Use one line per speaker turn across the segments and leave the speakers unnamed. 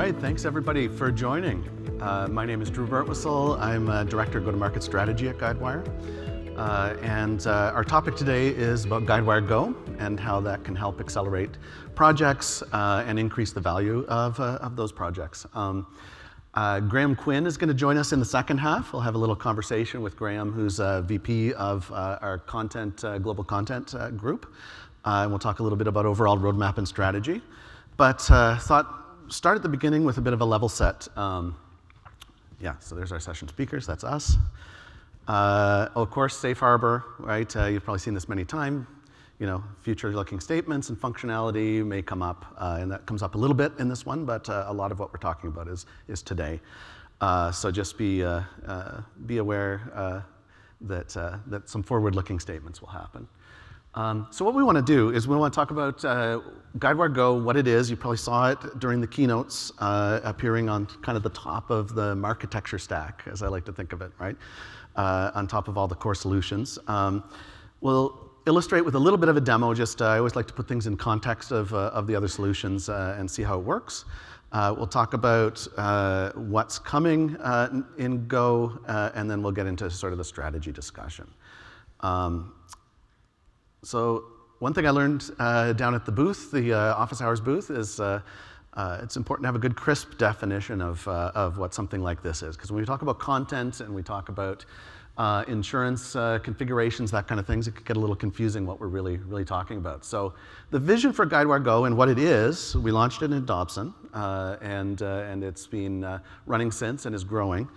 right, thanks everybody for joining. My name is Drew Birtwistle. I'm Director of Go-to-Market Strategy at Guidewire. Our topic today is about Guidewire GO and how that can help accelerate projects and increase the value of those projects. Graham Quinn is going to join us in the second half. We'll have a little conversation with Graham, who's VP of our global content group. And we'll talk a little bit about overall roadmap and strategy. But thought start at the beginning with a bit of a level set. So there's our session speakers, that's us. Of course, safe harbor, right? You've probably seen this many times. Future-looking statements and functionality may come up, and that comes up a little bit in this one, but a lot of what we're talking about is today. So just be aware that some forward-looking statements will happen. So what we want to do is we want to talk about Guidewire GO, what it is. You probably saw it during the keynotes appearing on kind of the top of the architecture stack, as I like to think of it, right? On top of all the core solutions. We'll illustrate with a little bit of a demo. I always like to put things in context of the other solutions and see how it works. We'll talk about what's coming in Go, and then we'll get into sort of the strategy discussion. So one thing I learned down at the booth, the office hours booth, is it's important to have a good crisp definition of what something like this is. Because when we talk about content and we talk about insurance configurations, that kind of things, it could get a little confusing what we're really talking about. So the vision for Guidewire GO and what it is, we launched it in Dobson, and it's been running since and is growing.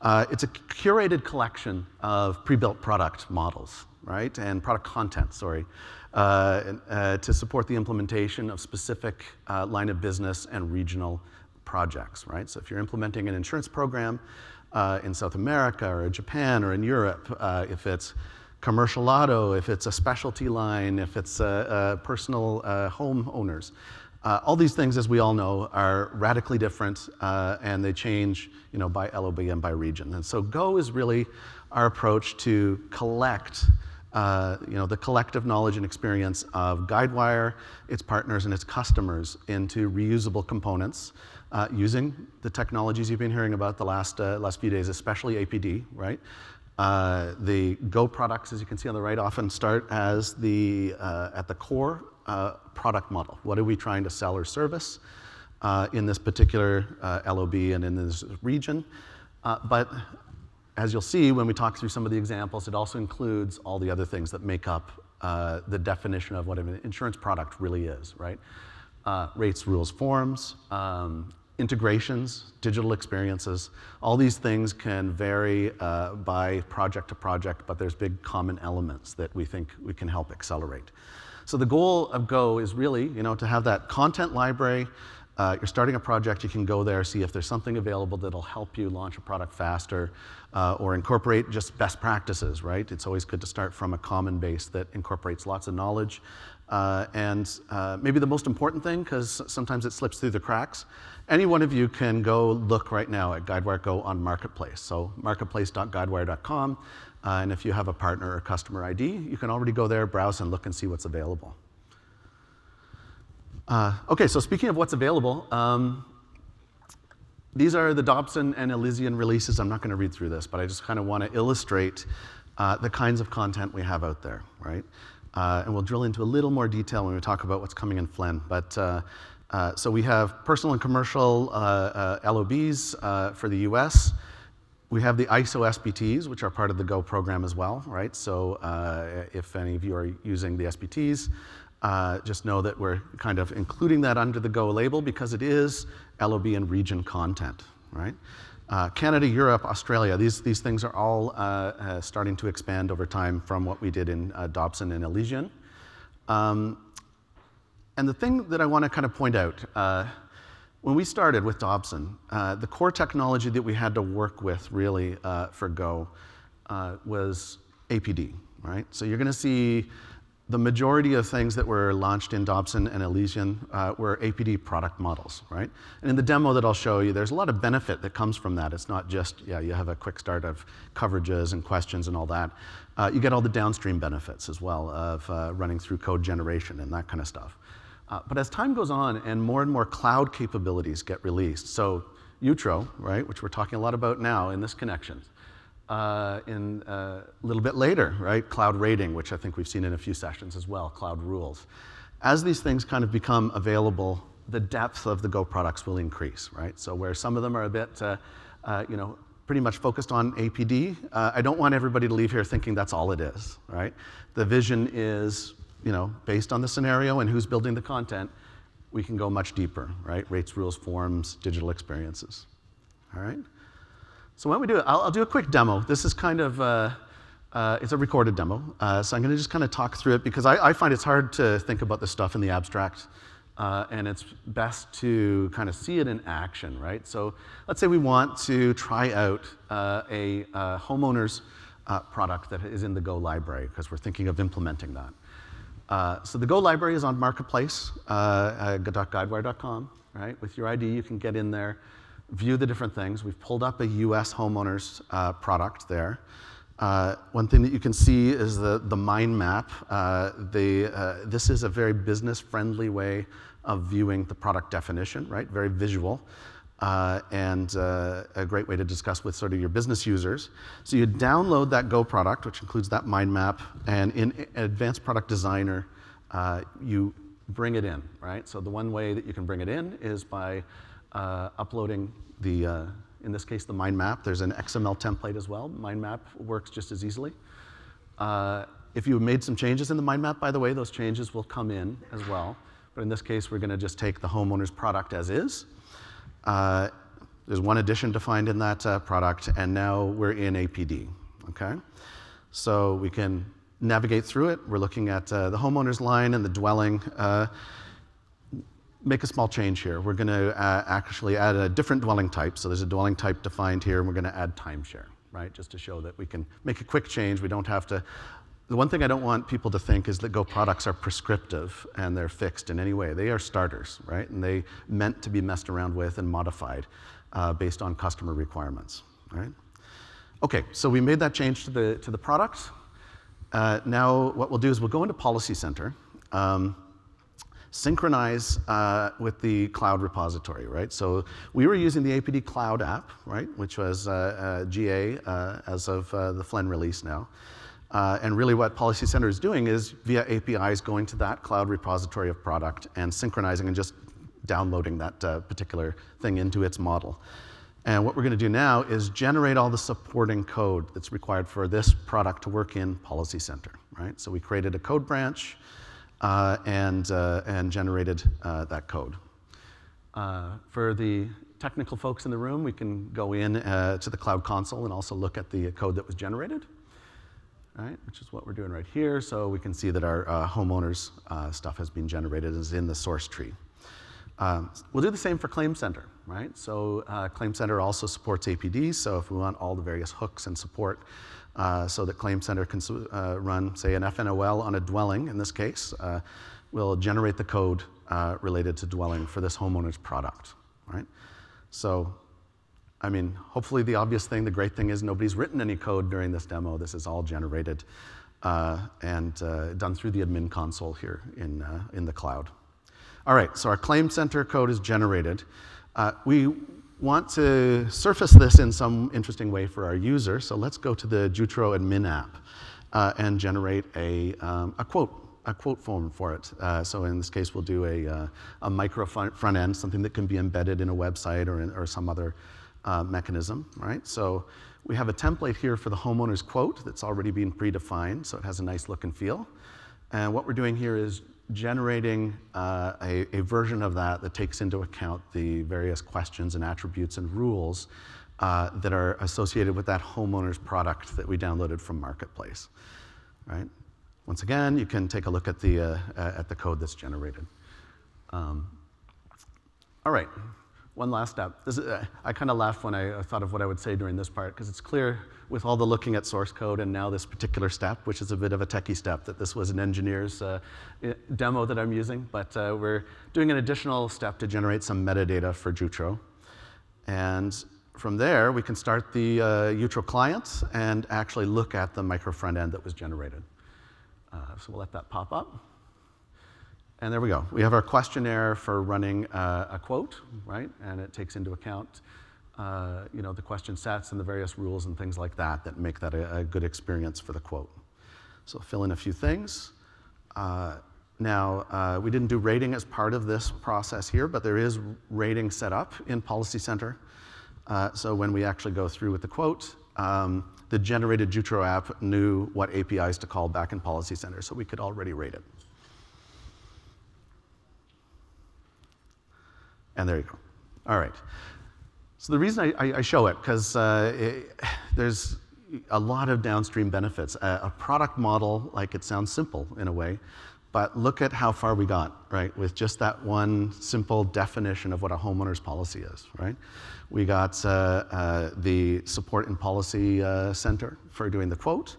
It's a curated collection of pre-built product models, right, and product content, sorry, to support the implementation of specific line of business and regional projects, right? So if you're implementing an insurance program in South America or in Japan or in Europe, if it's commercial auto, if it's a specialty line, if it's personal home owners, all these things, as we all know, are radically different, and they change, by LOB and by region. And so Go is really our approach to collect the collective knowledge and experience of Guidewire, its partners, and its customers into reusable components using the technologies you've been hearing about the last few days, especially APD, right? The Go products, as you can see on the right, often start as at the core product model. What are we trying to sell or service in this particular LOB and in this region? But as you'll see when we talk through some of the examples, it also includes all the other things that make up the definition of what an insurance product really is, right? Rates, rules, forms, integrations, digital experiences. All these things can vary by project to project, but there's big common elements that we think we can help accelerate. So the goal of Go is really, to have that content library. You're starting a project, you can go there, see if there's something available that'll help you launch a product faster or incorporate just best practices, right? It's always good to start from a common base that incorporates lots of knowledge. And maybe the most important thing, because sometimes it slips through the cracks, any one of you can go look right now at Guidewire GO on Marketplace. So marketplace.guidewire.com. And if you have a partner or customer ID, you can already go there, browse, and look and see what's available. Okay, so speaking of what's available, these are the Dobson and Elysian releases. I'm not going to read through this, but I just kind of want to illustrate the kinds of content we have out there, right? And we'll drill into a little more detail when we talk about what's coming in Flynn. But so we have personal and commercial LOBs for the US. We have the ISO SBTs, which are part of the Go program as well, right? So if any of you are using the SBTs, just know that we're kind of including that under the Go label because it is LOB and region content, right? Canada, Europe, Australia, these things are all starting to expand over time from what we did in Dobson and Elysian. And the thing that I want to kind of point out, when we started with Dobson, the core technology that we had to work with really for Go was APD, right? So you're going to see the majority of things that were launched in Dobson and Elysian were APD product models, right? And in the demo that I'll show you, there's a lot of benefit that comes from that. It's not just, you have a quick start of coverages and questions and all that. You get all the downstream benefits as well of running through code generation and that kind of stuff. But as time goes on and more cloud capabilities get released, so Utro, right, which we're talking a lot about now in this connection, in a little bit later, right, cloud rating, which I think we've seen in a few sessions as well, cloud rules. As these things kind of become available, the depth of the Go products will increase, right? So where some of them are a bit, pretty much focused on APD, I don't want everybody to leave here thinking that's all it is, right? The vision is, based on the scenario and who's building the content, we can go much deeper, right? Rates, rules, forms, digital experiences, all right? So why don't we do it? I'll do a quick demo. This is kind of, it's a recorded demo. So I'm going to just kind of talk through it because I find it's hard to think about this stuff in the abstract. And it's best to kind of see it in action, right? So let's say we want to try out a homeowner's product that is in the Go library because we're thinking of implementing that. So the Go library is on Marketplace, .guidewire.com, right? With your ID, you can get in there, view the different things. We've pulled up a US homeowner's product there. One thing that you can see is the mind map. This is a very business-friendly way of viewing the product definition, right? Very visual, and a great way to discuss with sort of your business users. So you download that Go product, which includes that mind map, and in Advanced Product Designer, you bring it in, right? So the one way that you can bring it in is by uploading in this case, the mind map. There's an XML template as well. Mind map works just as easily. If you made some changes in the mind map, by the way, those changes will come in as well. But in this case, we're going to just take the homeowner's product as is. There's one addition defined in that product, and now we're in APD, okay? So we can navigate through it. We're looking at the homeowner's line and the dwelling. Make a small change here. We're going to actually add a different dwelling type. So there's a dwelling type defined here, and we're going to add timeshare, right? Just to show that we can make a quick change. We don't have to. The one thing I don't want people to think is that Go products are prescriptive and they're fixed in any way. They are starters, right? And they meant to be messed around with and modified based on customer requirements, right? Okay, so we made that change to the product. Now what we'll do is we'll go into Policy Center. Synchronize with the cloud repository, right? So we were using the APD Cloud app, right, which was GA as of the Flen release now. And really what Policy Center is doing is via APIs going to that cloud repository of product and synchronizing and just downloading that particular thing into its model. And what we're going to do now is generate all the supporting code that's required for this product to work in Policy Center, right? So we created a code branch and generated that code. For the technical folks in the room, we can go in to the Cloud Console and also look at the code that was generated, right? Which is what we're doing right here. So we can see that our homeowners stuff has been generated as in the source tree. We'll do the same for Claim Center, right? So Claim Center also supports APD. So if we want all the various hooks and support so that Claim Center can run, say, an FNOL on a dwelling, in this case, we'll generate the code related to dwelling for this homeowner's product, right? So, I mean, hopefully the obvious thing, the great thing is nobody's written any code during this demo. This is all generated and done through the admin console here in the cloud. All right, so our Claim Center code is generated. We want to surface this in some interesting way for our user, so let's go to the Jutro admin app and generate a quote form for it. So in this case, we'll do a micro front end, something that can be embedded in a website or some other mechanism, right? So we have a template here for the homeowner's quote that's already been predefined, so it has a nice look and feel. And what we're doing here is generating a version of that takes into account the various questions and attributes and rules that are associated with that homeowner's product that we downloaded from Marketplace, right? Once again, you can take a look at the code that's generated. All right, one last step. I kind of laughed when I thought of what I would say during this part, because it's clear with all the looking at source code and now this particular step, which is a bit of a techie step, that this was an engineer's demo that I'm using, but we're doing an additional step to generate some metadata for Jutro. And from there, we can start the Jutro client and actually look at the micro front end that was generated. So we'll let that pop up. And there we go. We have our questionnaire for running a quote, right? And it takes into account the question sets and the various rules and things like that that make that a good experience for the quote. So fill in a few things. Now, we didn't do rating as part of this process here, but there is rating set up in Policy Center. So when we actually go through with the quote, the generated Jutro app knew what APIs to call back in Policy Center, so we could already rate it. And there you go. All right. So the reason I show it, because there's a lot of downstream benefits. A product model, like, it sounds simple in a way, but look at how far we got, right, with just that one simple definition of what a homeowner's policy is, right? We got the support in Policy Center for doing the quote.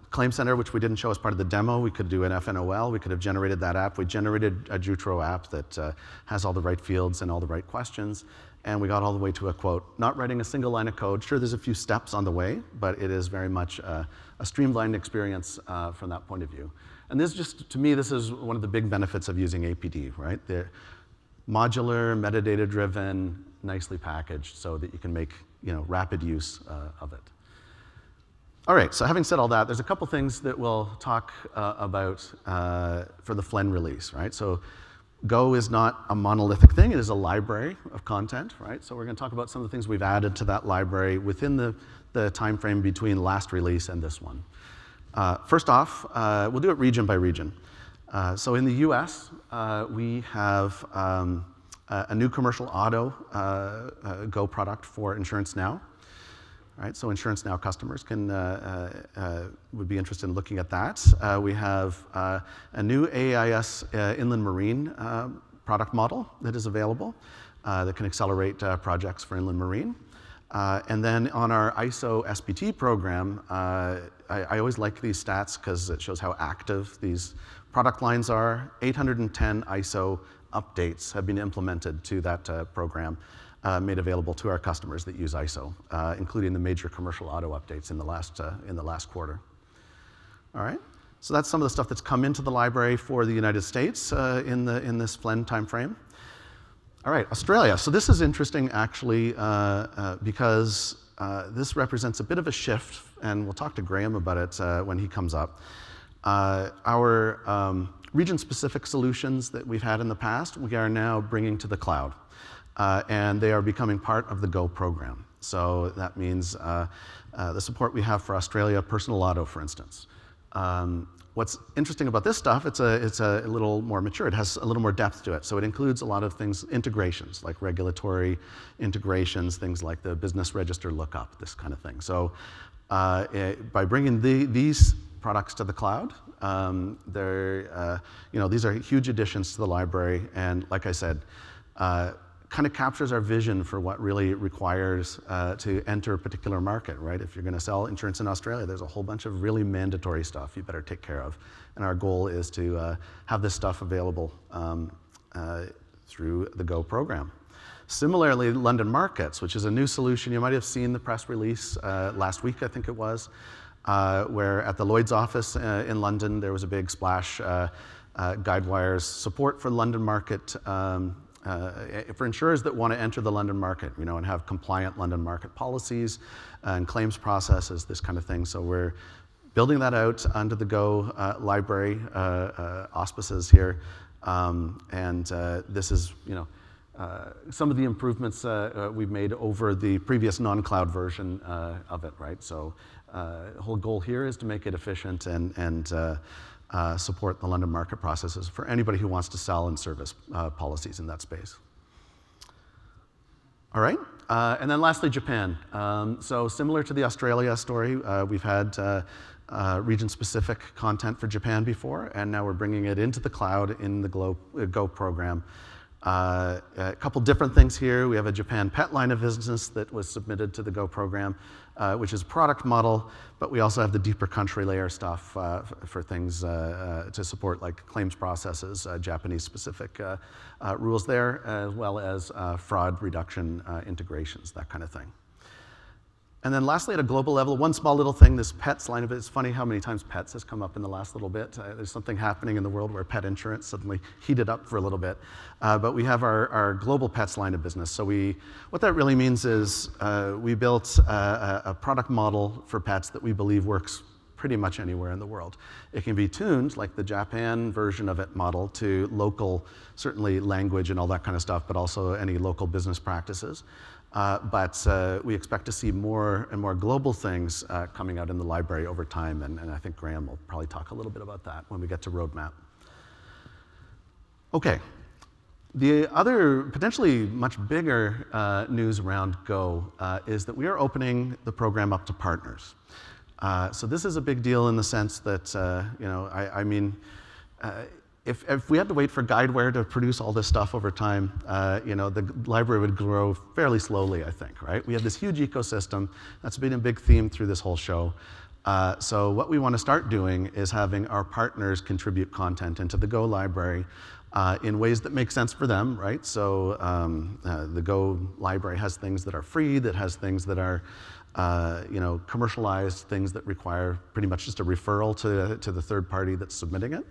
Claim Center, which we didn't show as part of the demo, we could do an FNOL, we could have generated that app. We generated a Jutro app that has all the right fields and all the right questions, and we got all the way to a quote. Not writing a single line of code. Sure, there's a few steps on the way, but it is very much a streamlined experience from that point of view. And this just, to me, this is one of the big benefits of using APD, right? They're modular, metadata-driven, nicely packaged so that you can make rapid use of it. All right, so having said all that, there's a couple things that we'll talk about for the Flen release, right? So Go is not a monolithic thing, it is a library of content, right? So we're gonna talk about some of the things we've added to that library within the time frame between last release and this one. First off, we'll do it region by region. So in the US, we have a new commercial auto Go product for Insurance Now. Right, so Insurance Now customers would be interested in looking at that. We have a new AIS inland marine product model that is available that can accelerate projects for inland marine. And then on our ISO SPT program, I always like these stats because it shows how active these product lines are. 810 ISO updates have been implemented to that program. Made available to our customers that use ISO, including the major commercial auto updates in the last quarter. All right, so that's some of the stuff that's come into the library for the United States in this Flen timeframe. All right, Australia. So this is interesting actually because this represents a bit of a shift, and we'll talk to Graham about it when he comes up. Our region-specific solutions that we've had in the past, we are now bringing to the cloud. And they are becoming part of the Go program. So that means the support we have for Australia, personal auto, for instance. What's interesting about this stuff, it's a little more mature. It has a little more depth to it. So it includes a lot of things, integrations, like regulatory integrations, things like the business register lookup, this kind of thing. So by bringing these products to the cloud, these are huge additions to the library. And like I said, kind of captures our vision for what really requires to enter a particular market, right? If you're going to sell insurance in Australia, there's a whole bunch of really mandatory stuff you better take care of. And our goal is to have this stuff available through the Go program. Similarly, London Markets, which is a new solution. You might have seen the press release last week, I think it was, where at the Lloyd's office in London, there was a big splash. Guidewire's support for London Market for insurers that want to enter the London market, and have compliant London market policies and claims processes, this kind of thing. So we're building that out under the Go library auspices here, and this is, some of the improvements we've made over the previous non-cloud version of it, right? So the whole goal here is to make it efficient and support the London market processes for anybody who wants to sell and service policies in that space. All right, and then lastly, Japan. So similar to the Australia story, we've had region-specific content for Japan before, and now we're bringing it into the cloud in the Go program. A couple different things here. We have a Japan pet line of business that was submitted to the Go program, which is a product model, but we also have the deeper country layer stuff for things to support like claims processes, Japanese-specific rules there, as well as fraud reduction integrations, that kind of thing. And then lastly, at a global level, one small little thing, this pets line of it. It's funny how many times pets has come up in the last little bit. There's something happening in the world where pet insurance suddenly heated up for a little bit. But we have our global pets line of business. So what that really means is we built a product model for pets that we believe works pretty much anywhere in the world. It can be tuned, like the Japan version of it model, to local, certainly language and all that kind of stuff, but also any local business practices. But we expect to see more and more global things coming out in the library over time, and I think Graham will probably talk a little bit about that when we get to roadmap. Okay. The other potentially much bigger news around Go is that we are opening the program up to partners. So this is a big deal in the sense that, if we had to wait for Guidewire to produce all this stuff over time, the library would grow fairly slowly, I think, right? We have this huge ecosystem. That's been a big theme through this whole show. So what we want to start doing is having our partners contribute content into the Go library in ways that make sense for them, right? So the Go library has things that are free, that has things that are commercialized, things that require pretty much just a referral to the third party that's submitting it,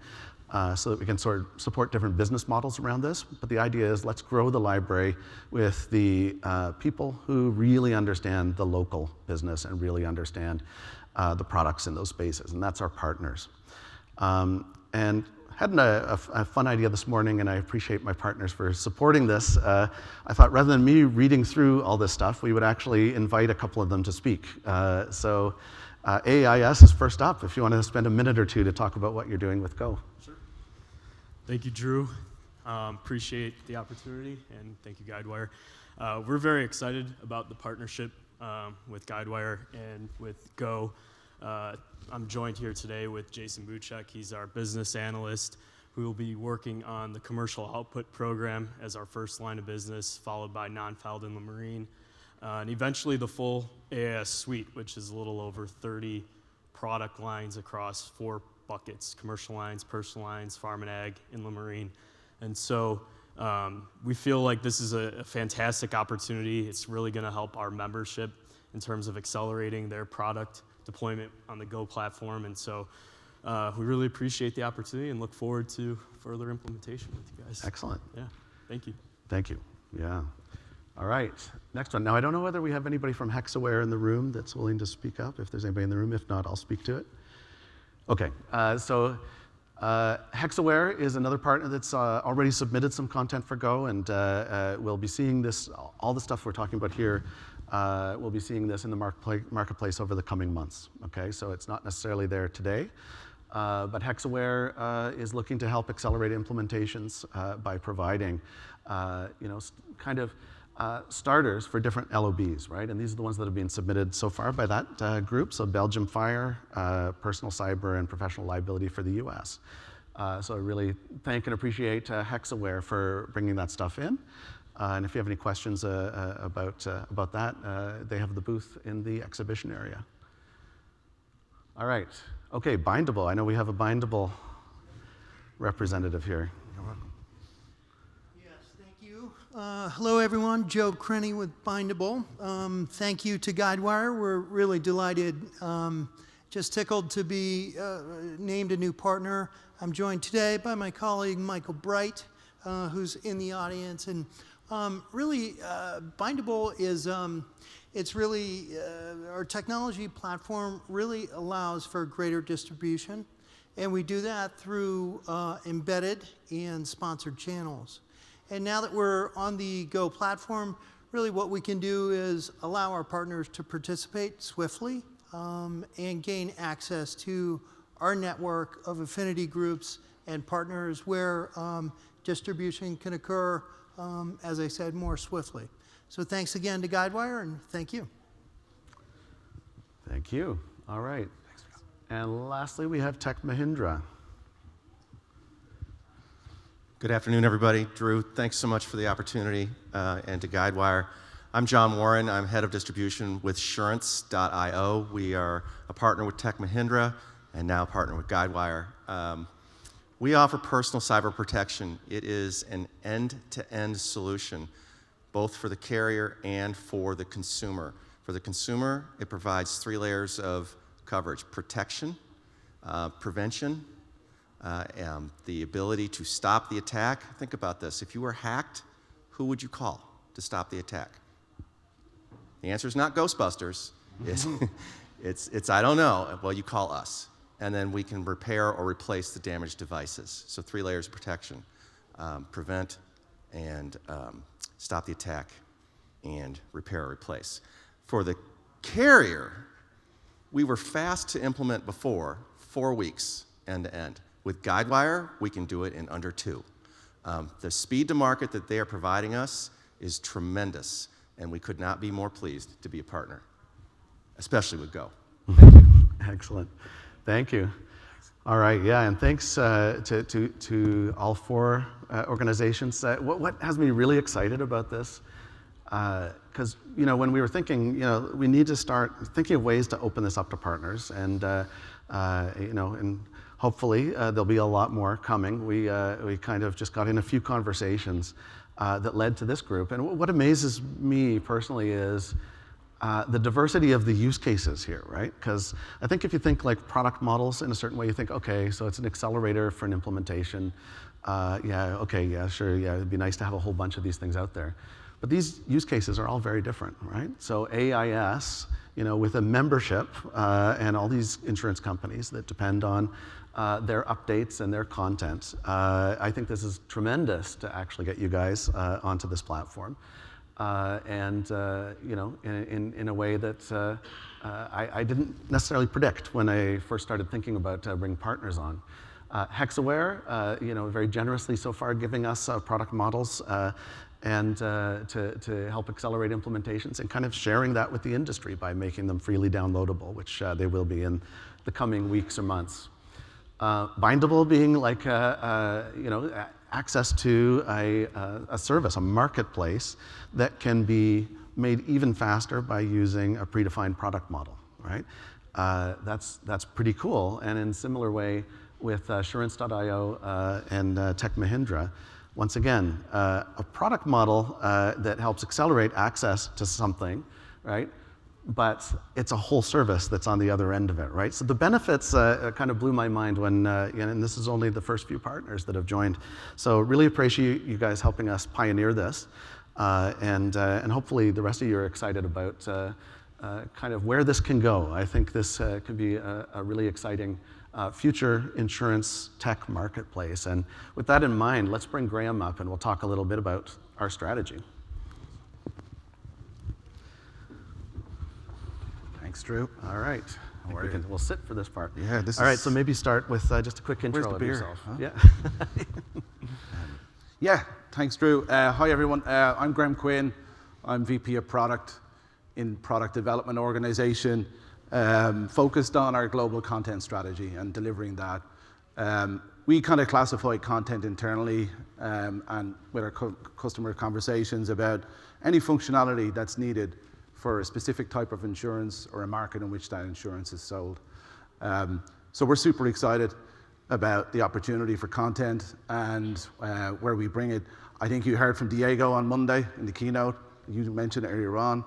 so that we can sort of support different business models around this. But the idea is let's grow the library with the people who really understand the local business and really understand the products in those spaces, and that's our partners. And had a fun idea this morning, and I appreciate my partners for supporting this. I thought rather than me reading through all this stuff, we would actually invite a couple of them to speak. So AIS is first up, if you want to spend a minute or two to talk about what you're doing with Go.
Sure. Thank you, Drew. Appreciate the opportunity, and thank you, Guidewire. We're very excited about the partnership with Guidewire and with Go. I'm joined here today with Jason Buchek. He's our business analyst who will be working on the commercial output program as our first line of business, followed by non-filed inland marine, and eventually the full AIS suite, which is a little over 30 product lines across 4 buckets: commercial lines, personal lines, farm and ag, inland marine. And so we feel like this is a fantastic opportunity. It's really going to help our membership in terms of accelerating their product deployment on the Go platform. And so we really appreciate the opportunity and look forward to further implementation with you guys.
Excellent.
Yeah, thank you.
Thank you. Yeah. All right. Next one. Now, I don't know whether we have anybody from Hexaware in the room that's willing to speak up. If there's anybody in the room, if not, I'll speak to it. Okay. Hexaware is another partner that's already submitted some content for Go, and we'll be seeing this, all the stuff we're talking about here, we'll be seeing this in the marketplace over the coming months. Okay, so it's not necessarily there today, but Hexaware is looking to help accelerate implementations by providing, starters for different LOBs, right? And these are the ones that have been submitted so far by that group. So Belgium Fire, Personal Cyber, and Professional Liability for the US. So I really thank and appreciate Hexaware for bringing that stuff in. And if you have any questions about that, they have the booth in the exhibition area. All right. Okay, Bindable. I know we have a Bindable representative here.
Hello, everyone. Joe Crenny with Bindable. Thank you to Guidewire. We're really delighted, just tickled to be named a new partner. I'm joined today by my colleague, Michael Bright, who's in the audience. And really, Bindable is, it's really, our technology platform really allows for greater distribution. And we do that through embedded and sponsored channels. And now that we're on the Go platform, really what we can do is allow our partners to participate swiftly and gain access to our network of affinity groups and partners where distribution can occur, as I said, more swiftly. So thanks again to Guidewire, and thank you.
Thank you. All right. And lastly, we have Tech Mahindra.
Good afternoon, everybody. Drew, thanks so much for the opportunity, and to Guidewire. I'm John Warren. I'm head of distribution with Surance.io. We are a partner with Tech Mahindra and now a partner with Guidewire. We offer personal cyber protection. It is an end-to-end solution, both for the carrier and for the consumer. For the consumer, it provides 3 layers of coverage: protection, prevention, the ability to stop the attack. Think about this. If you were hacked, who would you call to stop the attack? The answer is not Ghostbusters. It's I don't know. Well, you call us. And then we can repair or replace the damaged devices. So 3 layers of protection: prevent and stop the attack and repair or replace. For the carrier, we were fast to implement before, 4 weeks end to end. With Guidewire, we can do it in under 2. The speed to market that they are providing us is tremendous, and we could not be more pleased to be a partner, especially with Go.
Excellent. Thank you. All right, yeah, and thanks to all 4 organizations. What has me really excited about this, because when we were thinking, we need to start thinking of ways to open this up to partners, and and hopefully there'll be a lot more coming. We kind of just got in a few conversations that led to this group, and what amazes me personally is the diversity of the use cases here, right? Because I think if you think like product models in a certain way, you think, okay, so it's an accelerator for an implementation. Yeah, okay, yeah, sure, yeah, it'd be nice to have a whole bunch of these things out there. But these use cases are all very different, right? So AIS, with a membership and all these insurance companies that depend on their updates and their content, I think this is tremendous to actually get you guys onto this platform. In a way that I didn't necessarily predict when I first started thinking about bringing partners on. Hexaware, very generously so far giving us product models and to help accelerate implementations and kind of sharing that with the industry by making them freely downloadable, which they will be in the coming weeks or months. Bindable being like access to a service, a marketplace that can be made even faster by using a predefined product model, right? That's pretty cool. And in a similar way with Assurance.io and Tech Mahindra, once again, a product model that helps accelerate access to something, right? But it's a whole service that's on the other end of it, right? So the benefits kind of blew my mind when, and this is only the first few partners that have joined. So really appreciate you guys helping us pioneer this, and hopefully the rest of you are excited about kind of where this can go. I think this could be a really exciting future insurance tech marketplace. And with that in mind, let's bring Graham up and we'll talk a little bit about our strategy.
Thanks, Drew.
All right. We'll sit for this part.
Yeah,
All right, so maybe start with just a quick intro of yourself.
Huh?
Yeah.
Yeah, thanks, Drew. Hi, everyone. I'm Graham Quinn. I'm VP of Product in Product Development Organization, focused on our global content strategy and delivering that. We kind of classify content internally and with our customer conversations about any functionality that's needed for a specific type of insurance or a market in which that insurance is sold. So we're super excited about the opportunity for content and where we bring it. I think you heard from Diego on Monday in the keynote. You mentioned it earlier on.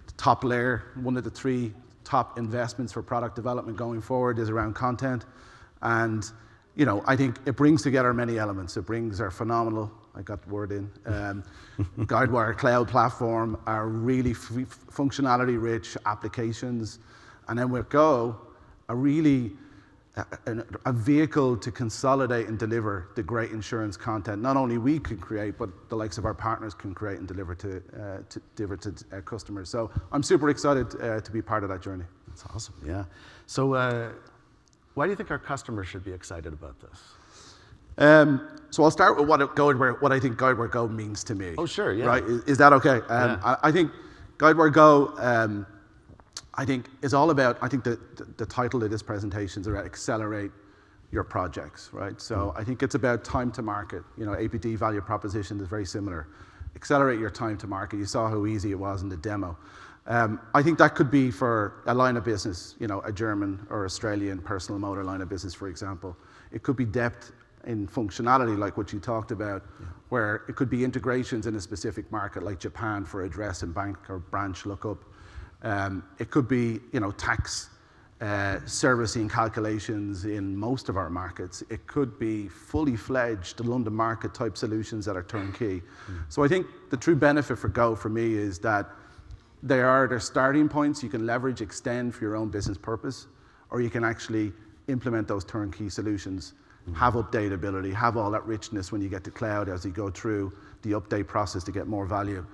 The top layer, one of the 3 top investments for product development going forward is around content. And I think it brings together many elements. It brings our phenomenal, I got the word in, Guidewire cloud platform, our really functionality-rich applications, and then with Go, a vehicle to consolidate and deliver the great insurance content. Not only we can create, but the likes of our partners can create and deliver to customers. So I'm super excited to be part of that journey.
That's awesome. Yeah. So why do you think our customers should be excited about this?
So I'll start with what I think Guidewire Go means to me.
Oh, sure, yeah.
Right? Is that okay?
Yeah.
I think Guidewire Go, I think is all about, I think the title of this presentation is about accelerate your projects, right? So I think it's about time to market. APD value proposition is very similar. Accelerate your time to market. You saw how easy it was in the demo. I think that could be for a line of business, a German or Australian personal motor line of business, for example. It could be depth in functionality, like what you talked about, where it could be integrations in a specific market, like Japan for address and bank or branch lookup. It could be, tax servicing calculations in most of our markets. It could be fully fledged London market type solutions that are turnkey. So I think the true benefit for Go for me is that they're starting points you can leverage, extend for your own business purpose, or you can actually implement those turnkey solutions, have updatability, have all that richness when you get to cloud as you go through the update process to get more value.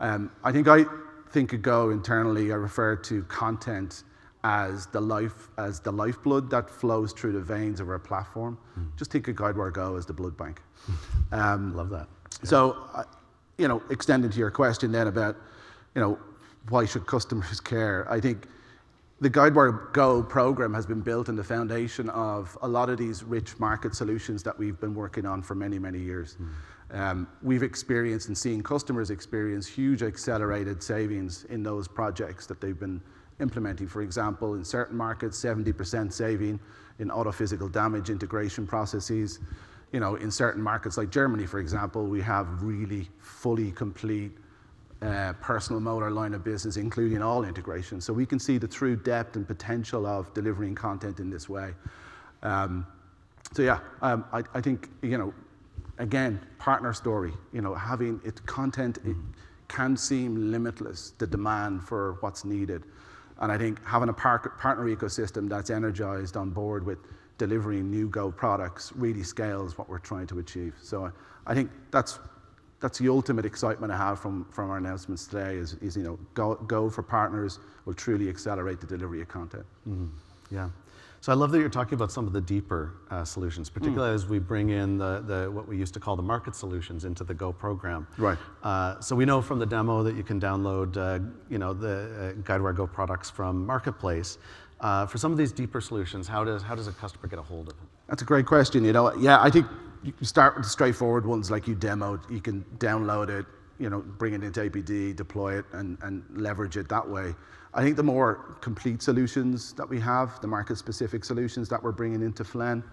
I think of Go internally, I refer to content as the lifeblood that flows through the veins of our platform. Just think of Guidewire Go as the blood bank.
Love that. Yeah.
So, extending to your question then about, why should customers care? I think the Guidewire Go program has been built on the foundation of a lot of these rich market solutions that we've been working on for many, many years. We've experienced and seen customers experience huge accelerated savings in those projects that they've been implementing. For example, in certain markets, 70% saving in auto physical damage integration processes. In certain markets like Germany, for example, we have really fully complete personal motor line of business, including all integrations. So we can see the true depth and potential of delivering content in this way. I think, again, partner story, having content, it can seem limitless, the demand for what's needed. And I think having a partner ecosystem that's energized on board with delivering new Go products really scales what we're trying to achieve. So I think that's the ultimate excitement I have from our announcements today is Go for partners will truly accelerate the delivery of content.
Yeah. So I love that you're talking about some of the deeper solutions, particularly as we bring in the what we used to call the market solutions into the Go program.
Right.
So we know from the demo that you can download, the Guidewire Go products from Marketplace. For some of these deeper solutions, how does a customer get a hold of it?
That's a great question. I think you can start with the straightforward ones like you demoed. You can download it, bring it into APD, deploy it, and leverage it that way. I think the more complete solutions that we have, the market-specific solutions that we're bringing into Flen,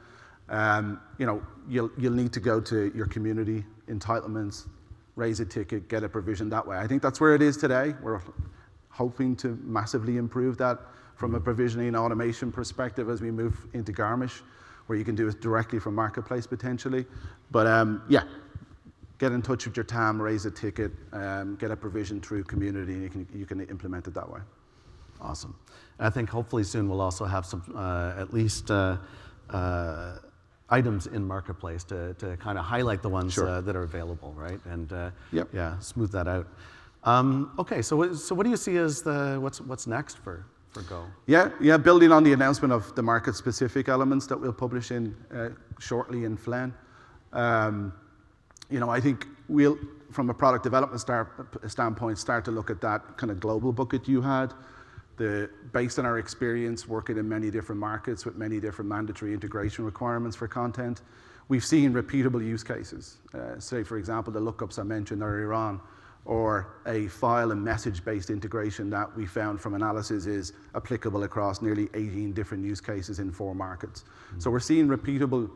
you'll need to go to your community entitlements, raise a ticket, get a provision that way. I think that's where it is today. We're hoping to massively improve that from a provisioning and automation perspective as we move into Garmisch, where you can do it directly from Marketplace potentially. But get in touch with your TAM, raise a ticket, get a provision through community, and you can implement it that way.
Awesome. And I think hopefully soon we'll also have some at least items in Marketplace to kind of highlight the ones that are available, right? And smooth that out. Okay, so what do you see as what's next for Go?
Yeah, building on the announcement of the market-specific elements that we'll publish in shortly in Flen. I think we'll, from a product development standpoint, start to look at that kind of global bucket you had. Based on our experience working in many different markets with many different mandatory integration requirements for content, we've seen repeatable use cases. Say, for example, the lookups I mentioned earlier on, or a file and message-based integration that we found from analysis is applicable across nearly 18 different use cases in 4 markets. So we're seeing repeatable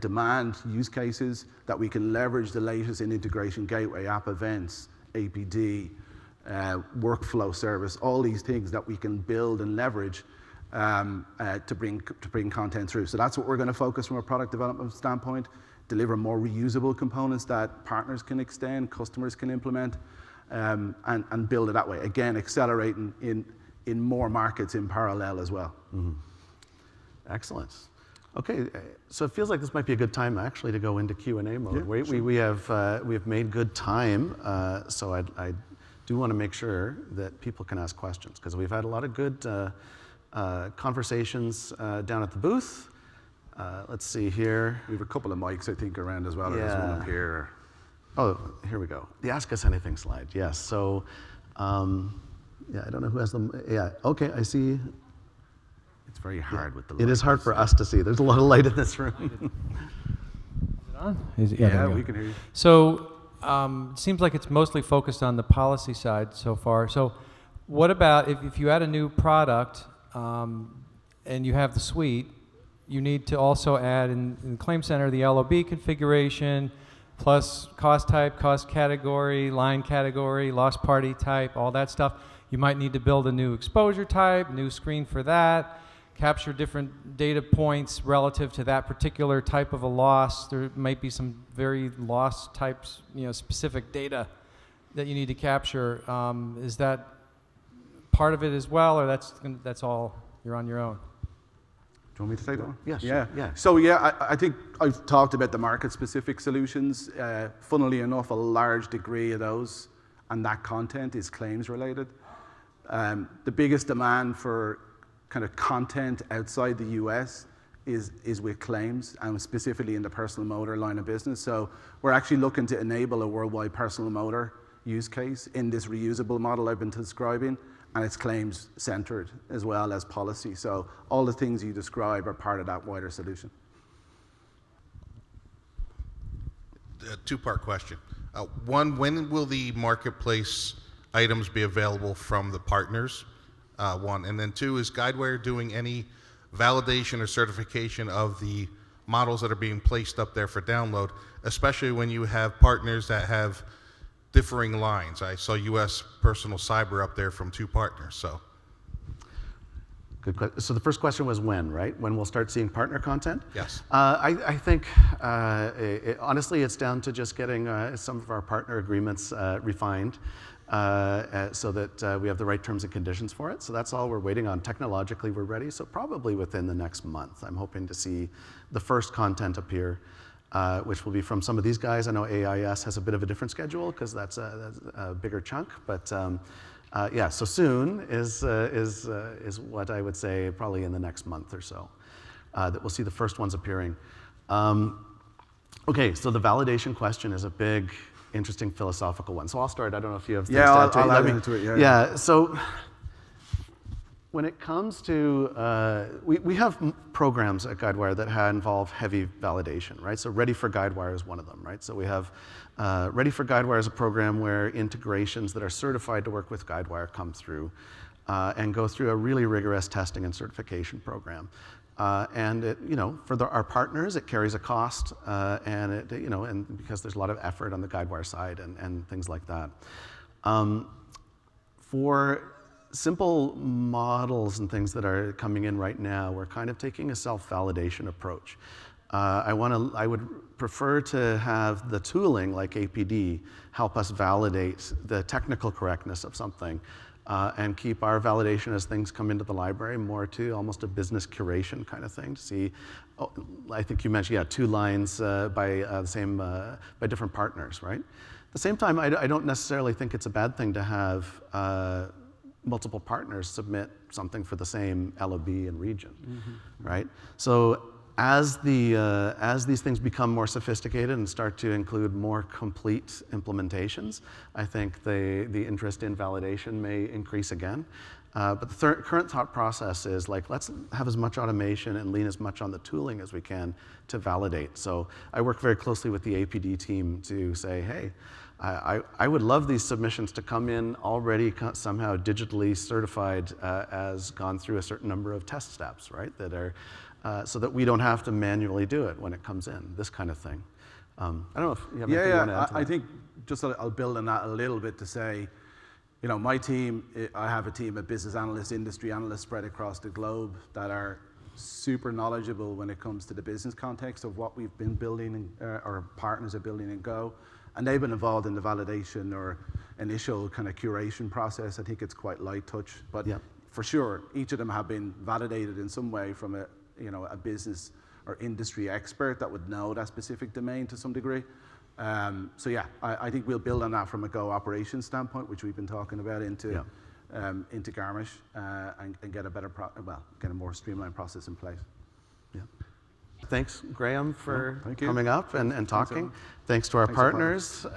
demand use cases that we can leverage the latest in integration gateway, app events, APD, workflow service, all these things that we can build and leverage to bring content through. So that's what we're going to focus from a product development standpoint, deliver more reusable components that partners can extend, customers can implement, and build it that way. Again, accelerating in more markets in parallel as well.
Excellent. Okay, so it feels like this might be a good time actually to go into Q&A mode.
Yeah,
we have made good time, so I do want to make sure that people can ask questions because we've had a lot of good conversations down at the booth. Let's see here.
We have a couple of mics, I think, around as well. There's one up here.
Oh, here we go. The Ask Us Anything slide. Yes. So, I don't know who has them. Yeah. Okay, I see.
It's very hard with the light.
It is hard for us to see. There's a lot of light in this room.
Is it on?
Yeah, we can hear you.
So, it seems like it's mostly focused on the policy side so far. So, what about if you add a new product and you have the suite? You need to also add in Claim Center the LOB configuration, plus cost type, cost category, line category, loss party type, all that stuff. you might need to build a new exposure type, new screen for that, capture different data points relative to that particular type of a loss. There might be some very loss types, specific data that you need to capture. Is that part of it as well, or that's all you're on your own?
Do you want me to take that one?
Yeah, sure.
Yeah. So yeah, I think I've talked about the market-specific solutions. Funnily enough, a large degree of those and that content is claims-related. The biggest demand for kind of content outside the US is with claims, and specifically in the personal motor line of business. So we're actually looking to enable a worldwide personal motor use case in this reusable model I've been describing, and it's claims centered as well as policy. So all the things you describe are part of that wider solution.
A two-part question. One, when will the marketplace items be available from the partners? One, and then two, is Guidewire doing any validation or certification of the models that are being placed up there for download, especially when you have partners that have differing lines? I saw US Personal Cyber up there from 2 partners, so.
Good question. So the first question was when, right? When we'll start seeing partner content?
Yes.
I think, honestly, it's down to just getting some of our partner agreements refined so that we have the right terms and conditions for it. So that's all we're waiting on. Technologically, we're ready. So probably within the next month, I'm hoping to see the first content appear, which will be from some of these guys. I know AIS has a bit of a different schedule because that's a bigger chunk. But yeah, so soon is what I would say probably in the next month or so that we'll see the first ones appearing. Okay, so the validation question is a big, interesting philosophical one. So I'll start. I don't know if you have things to add to it.
I'll add into it.
Yeah. So when it comes to, we have programs at Guidewire that involve heavy validation, right? So Ready for Guidewire is one of them, right? So we have Ready for Guidewire is a program where integrations that are certified to work with Guidewire come through and go through a really rigorous testing and certification program. And it, for our partners, it carries a cost, and it, and because there's a lot of effort on the Guidewire side and things like that. For simple models and things that are coming in right now, we're kind of taking a self-validation approach. I would prefer to have the tooling like APD help us validate the technical correctness of something. And keep our validation as things come into the library more to almost a business curation kind of thing to see. I think you mentioned, 2 lines by different partners, right? At the same time, I don't necessarily think it's a bad thing to have multiple partners submit something for the same LOB and region, right? So as these things become more sophisticated and start to include more complete implementations, I think the interest in validation may increase again. But the current thought process is let's have as much automation and lean as much on the tooling as we can to validate. So I work very closely with the APD team to say, hey, I would love these submissions to come in already somehow digitally certified as gone through a certain number of test steps, right? That are so that we don't have to manually do it when it comes in, this kind of thing. I don't know if you have anything you want to add to that.
I think just I'll build on that a little bit to say, my team, I have a team of business analysts, industry analysts spread across the globe that are super knowledgeable when it comes to the business context of what we've been building, our partners are building in Go. And they've been involved in the validation or initial kind of curation process. I think it's quite light touch, but for sure, each of them have been validated in some way from a business or industry expert that would know that specific domain to some degree. So yeah, I think we'll build on that from a Go operations standpoint, which we've been talking about into Garmisch and get a better, get a more streamlined process in place.
Yeah. Thanks, Graham, for coming up and talking. Thanks to our partners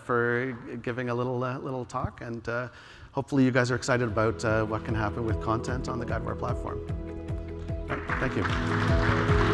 for giving a little talk, and hopefully you guys are excited about what can happen with content on the Guidewire platform. All right, thank you.